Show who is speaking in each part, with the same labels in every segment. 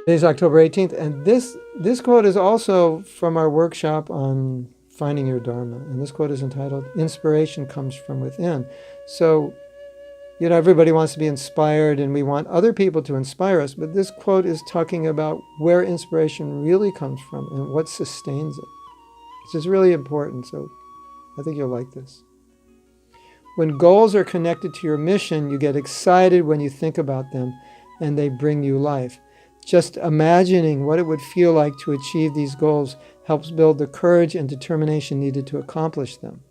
Speaker 1: Today's October 18th, and this quote is also from our workshop on finding your Dharma. And this quote is entitled, "Inspiration Comes from Within." So, everybody wants to be inspired and we want other people to inspire us, but this quote is talking about where inspiration really comes from and what sustains it. This is really important, so I think you'll like this. When goals are connected to your mission, you get excited when you think about them and they bring you life. Just imagining what it would feel like to achieve these goals helps build the courage and determination needed to accomplish them.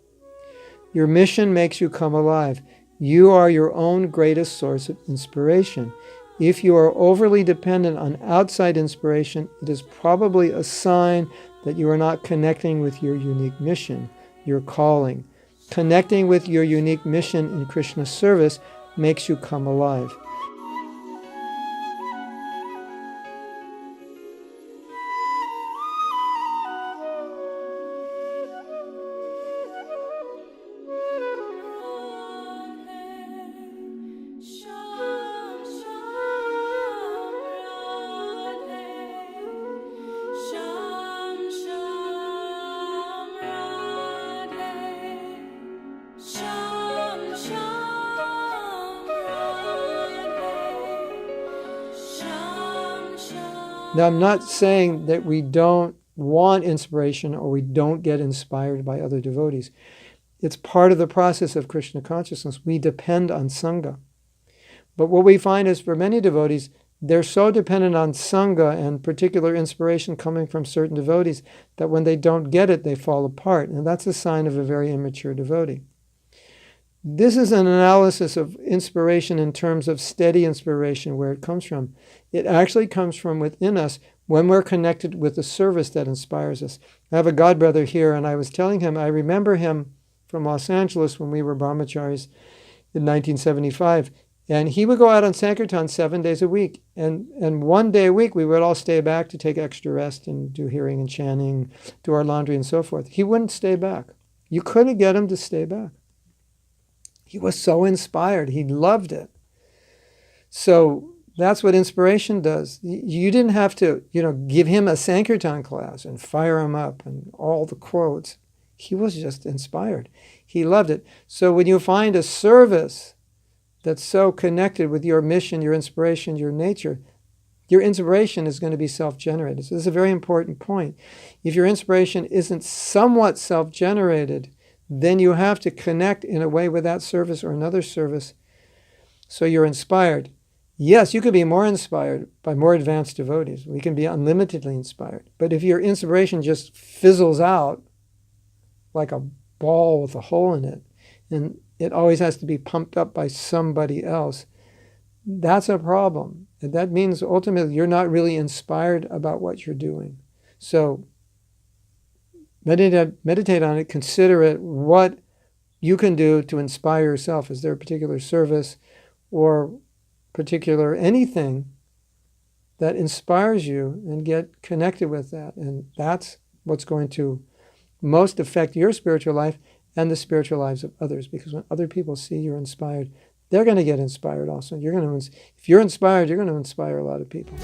Speaker 1: Your mission makes you come alive. You are your own greatest source of inspiration. If you are overly dependent on outside inspiration, it is probably a sign that you are not connecting with your unique mission, your calling. Connecting with your unique mission in Krishna's service makes you come alive. Now, I'm not saying that we don't want inspiration or we don't get inspired by other devotees. It's part of the process of Krishna consciousness. We depend on Sangha. But what we find is for many devotees, they're so dependent on Sangha and particular inspiration coming from certain devotees that when they don't get it, they fall apart. And that's a sign of a very immature devotee. This is an analysis of inspiration in terms of steady inspiration, where it comes from. It actually comes from within us when we're connected with the service that inspires us. I have a godbrother here, and I was telling him, I remember him from Los Angeles when we were brahmacharis in 1975. And he would go out on Sankirtan 7 days a week. And 1 day a week, we would all stay back to take extra rest and do hearing and chanting, do our laundry and so forth. He wouldn't stay back. You couldn't get him to stay back. He was so inspired. He loved it. So that's what inspiration does. You didn't have to, give him a Sankirtan class and fire him up and all the quotes. He was just inspired. He loved it. So when you find a service that's so connected with your mission, your inspiration, your nature, your inspiration is going to be self-generated. So this is a very important point. If your inspiration isn't somewhat self-generated, then you have to connect in a way with that service or another service so you're inspired. Yes, you could be more inspired by more advanced devotees. We can be unlimitedly inspired. But if your inspiration just fizzles out like a ball with a hole in it, and it always has to be pumped up by somebody else, that's a problem. And that means ultimately you're not really inspired about what you're doing. So meditate on it, consider it, what you can do to inspire yourself. Is there a particular service or particular anything that inspires you, and get connected with that? And that's what's going to most affect your spiritual life and the spiritual lives of others, because when other people see you're inspired, they're going to get inspired also. If you're inspired, you're going to inspire a lot of people.